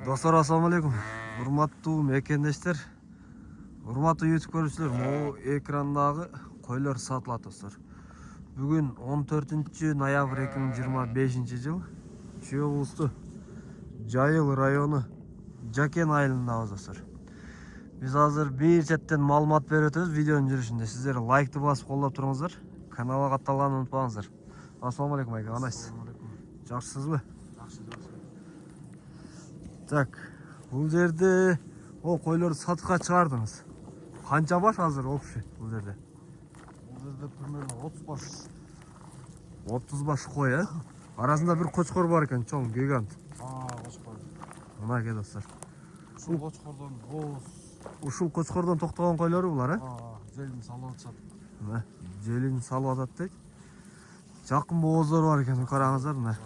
Dostlar, assalamu alaikum. Урматтуу мекендештер, урматтуу YouTube көрүүчүлөр, могу экрандагы койлор сатылат достор. Бүгүн 14 ноябрь 2025 жыл. Чүй облусту Жайыл району Жакен айылындабыз достор. Биз азыр бир четтен маалымат берип өтөбүз видеонун жүрүшүндө. Сиздер лайкты басып колдоп туруңуздар. Каналга катталганын унутпаңыздар. Ассаламу алейкум айка, кандайсыз? Жакшысызбы? Жакшы. Так, бул жерде койлорду сатыкка чыгардыңыз. Канча баш азыр общий бул жерде? Бул жерде примерно 30 баш. 30 баш кой, э? Арасында бир кочкор бар экен, чоң, гигант. Кочкор. Мына ке достор. Ушул кочкордон бооз. Ушул кочкордон токтогон койлору булар, э? Желин салып атышат. Мына желин салып атат дейт. Жакын бооздор бар экен, караңыздар мына.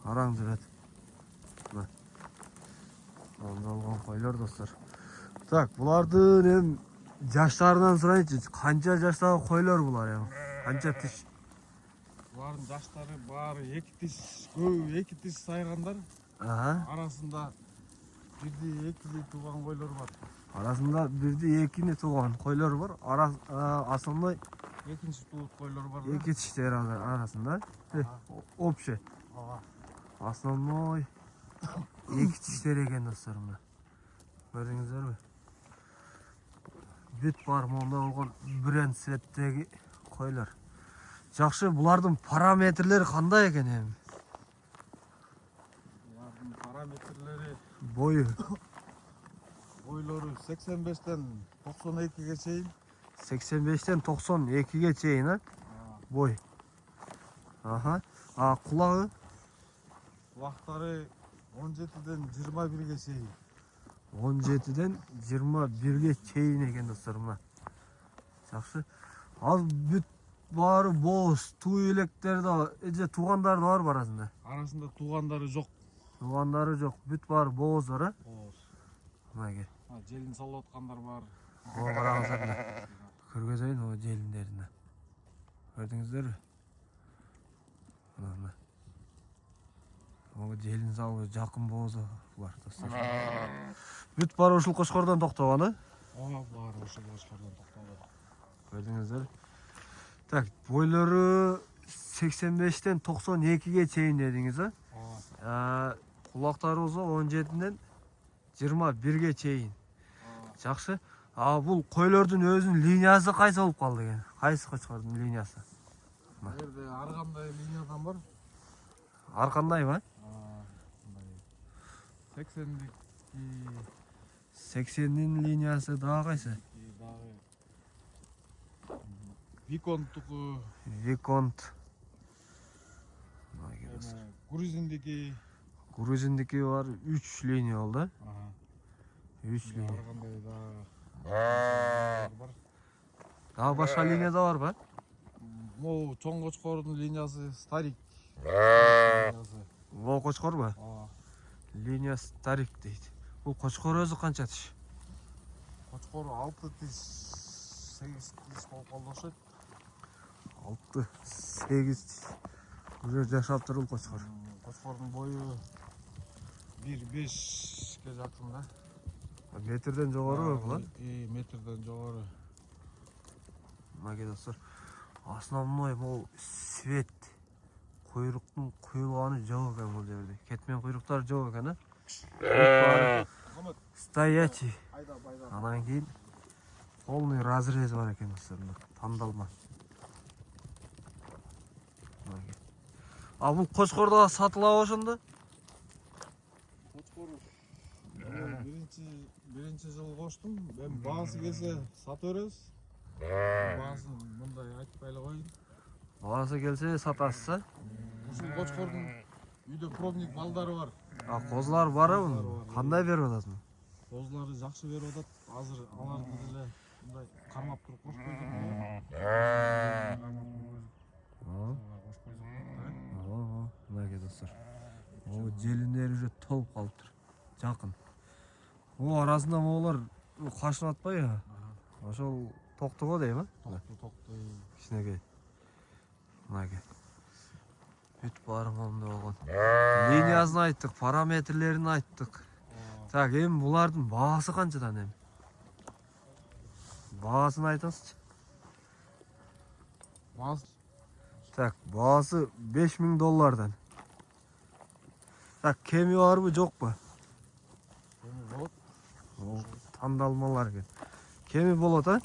Караң жүрөт. Мына. Алган койлор достор. Так, булардын эми жаштарынан сурайынчы. Канча жаштагы койлор булар эми? Канча тиш? Булардын жаштары баары 2 тиш, көбү 2 тиш сайгандар. Арасында бирди экили тууган койлор бар. Арасында бирди экини тууган койлор бар. Основной Экинчи туут койлор бар. эки тиштер арасында. Общий. Основной эки тиштер экен достор мына. Көрдүңүздөрбү? Бүт бар монда болгон бренд цветтеги койлор. Жакшы, булардын параметрлери кандай экен эми? Булардын параметрлери Бою бойлору 85-тен 92-ге чейин. 85-тен 92-ге чейин, а? Бой. Кулагы? Кулактары 17-ден 21-ге чейин. 17-ден 21-ге чейин экен достор мына. Жакшы. Ал бүт баары бооз, туу электерди, эже туугандары бар арасында. Арасында туугандары жок. Туугандары жок, бүт баары бооздор, а? Бооз. Мына Желин салып аткандар бар. караңыздар мына. Көргөзөйүн о желиндерин. Көрдүңүздөрбү? Мына. О желин салып жакын боозу бар достор. Бүт баары ушул кочкордон токтогон, а? Баары ушул кочкордон токтогон. Көрдүңүздөр. Так, бойлору 85-тен 92-ге чейин дедиңиз, а? Кулактары узун 17-ден 21-ге чейин. Жакшы. Бул койлордун өзүнүн линиясы кайсы болуп калды экен? Кайсы кочкордун линиясы? Бул жерде ар кандай линиядан бар. Ар кандайбы? 80-дин линиясы дагы кайсы? Виконттуку. Виконт. Грузиндики. Грузиндики бар, 3 линия болду. 3 линия. Ар кандай бар. Дагы башка линия да барбы? Могу чоң кочкордун линиясы Старик. Могу кочкорбу? Линия Старик дейт. Бул кочкор өзү канча тиш? Кочкор 6 тиш, 8 тиш болуп калды окшойт. 6-8 тиш. Уже жашап турул кочкор. Кочкордун бою 1,5-ке жакын да. Метрден жогору бул? Метрден жогору. Мына достор. Основной бул свет. Куйруктун куйулганы жок экен бул жерде. Кетмен куйруктар жок экен, а? Стоячий. Анан кийин полный разрез бар экен достор. Тандалма. Бул кочкордо сатылабы ошондо? Кочкор биринчи жыл коштум. Мен баасы келсе сата беребиз. Баасын мындай айтпай эле коеюн. Баасы келсе сатасыз, а? Ушул кочкордун үйдө пробник балдары бар. Козулар барбы? Кандай берип атасың? Козулары жакшы берип атат. Азыр аларды деле мындай кармап туруп кош койдум. Мына достор. Желиндери уже толуп калыптыр. Жакын. Арасында моголор кашынып атпайбы? Ошол токтого дейм, а? Токтой. Кичинекей. Мына бүт баары монда болгон. линиясын айттық, параметрлерін айттық. Так, эми булардын баасы канчадан эми? Баасын айтасызчы. Баасы Так, баасы $5000. Так, кеми барбы, жокпу? болот. Тандалмалар экен. Кеми болот, а?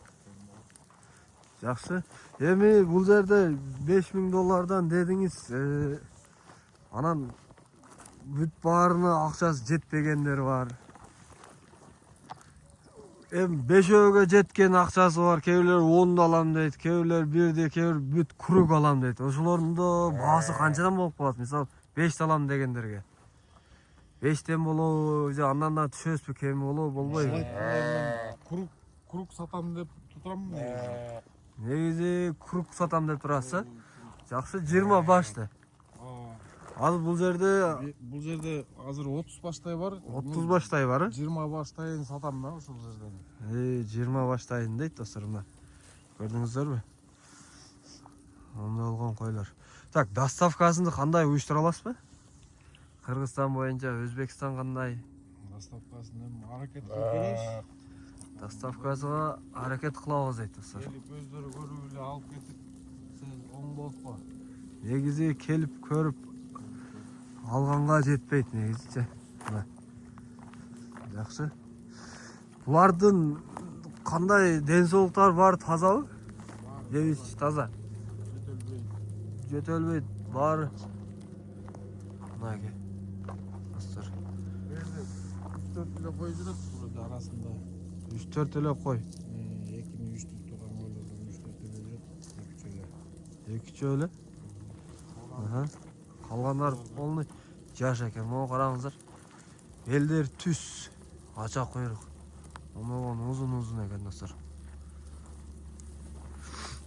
Жакшы. Эми бул жерде $5000 дедиңиз. Анан бүт баарына акчасы жетпегендер бар. Эми 5-өөгө жеткен акчасы бар. Кээ бирлер 10 алам дейт, кээ бирлер 1, кээ бир бүт круг алам дейт. Ошолордун да баасы канчадан болуп калат? Мисалы 5 алам дегендерге. 5тен болобу, же андан да түшөбүзбү, кеми болобу, болбойбу? Круг сатам деп турам. Негизи круг сатам деп турасыз, жакшы 20 башты. Азыр бул жерде азыр 30 баштай бар. 30 баштай бар. 20 баштайын сатам да ошол жерден. 20 баштайын дейт достор, мына. Көрдүңүздөрбү? Онда болгон койлор. Так, доставкасын кандай уюштура аласызбы? Кыргызстан боюнча, Өзбекстан кандай? Доставкасын эми аракет кылып беребиз. Доставкасына аракет кылабыз дейт достор. Келип өздөрү көрүп эле алып кетип, сиз оң болуппу? Негизи келип көрүп алганга жетпейт негизичи. Жакшы. Булардын кандай ден соолуктары бар, тазабы? Жебич таза. Жөтөлбөйт, баары. Мынаке. Достор. Берде 3-4 эле кой жүрөт burada арасында. 3-4 эле кой. 2-3 туттуган койлордон 3-4 эле жүрөт. 2 эле. Калгандары полный жаш экен. Могу караңыздар. Элдер түз, ача куйрук. Оногон узун экен достор.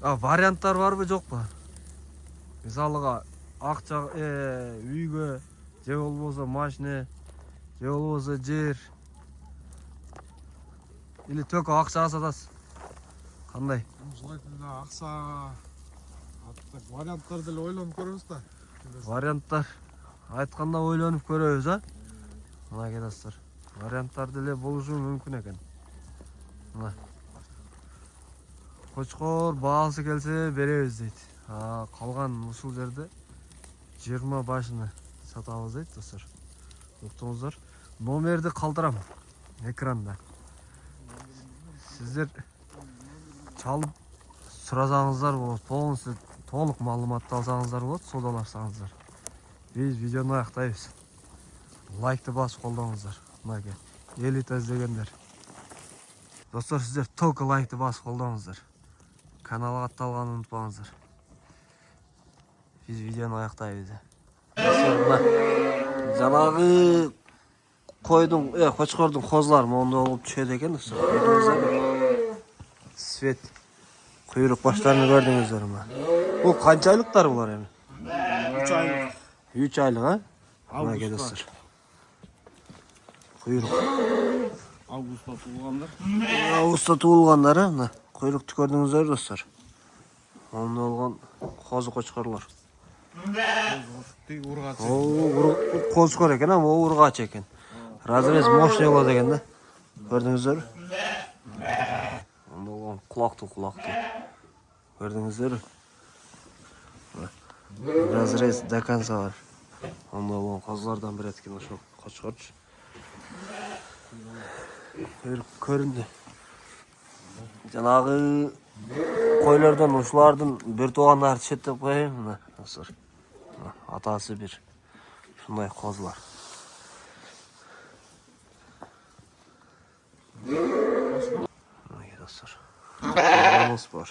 Варианттар барбы, жокпу? Мисалыга акча үйгө, же болбосо машина, же болбосо жер. Или только акчага сатасыз? Кандай? Желательно акчага. Варианттарды деле ойлонуп көрөбүз да. Варианттар айтканда ойлонуп көрөбүз, а? Мына достор. Варианттар деле болушу мүмкүн экен. Мына. Кочкор баасы келсе беребиз дейт. Калган ушул жерде 20 башыны сатабыз дейт достор. Уктуңуздар. Номерди калтырам экранда. Сиздер чалып сурасаңыздар болот, полностью толук маалыматты алсаңыздар болот, саудалашсаңыздар. Биз видеону аяктайбыз. Лайкты басып колдоңуздар. Мынаке, элита издегендер. Достор, сиздер только лайкты басып колдоңуздар. Каналга атталганды унутпаңыздар. Биз видеону аяктайбыз. Достор, мына жанагы койдун, кочкордун козулары моунда болуп түшөт экен достор. Көрдүңүздөр. Свет куйрук баштарын көрдүңүздөр мына. Бул канча айлыктар булар эми? 3 айлык. 3 айлык, а? Мына достор. Куйрук. Августта туулгандар. Августта туулгандар, мына куйрукту көрдүңүздөр достор. Онда болгон козу кочкорлор. Ургач. Козкор экен, могу ургач экен. Разрез мощный болот экен да. Көрдүңүздөр. Онда болгон кулактуу. Көрдүңүздөр. Разрез до конца бар. Онда болгон козулардан бир эткен ошол кочкорчу. Көрүндү. Жанагы койлордон ушулардын бир туугандары түшөт деп коеюн, мына достор. Атасы бир. Ушундай козулар. Мына достор. Козуларыбыз бар.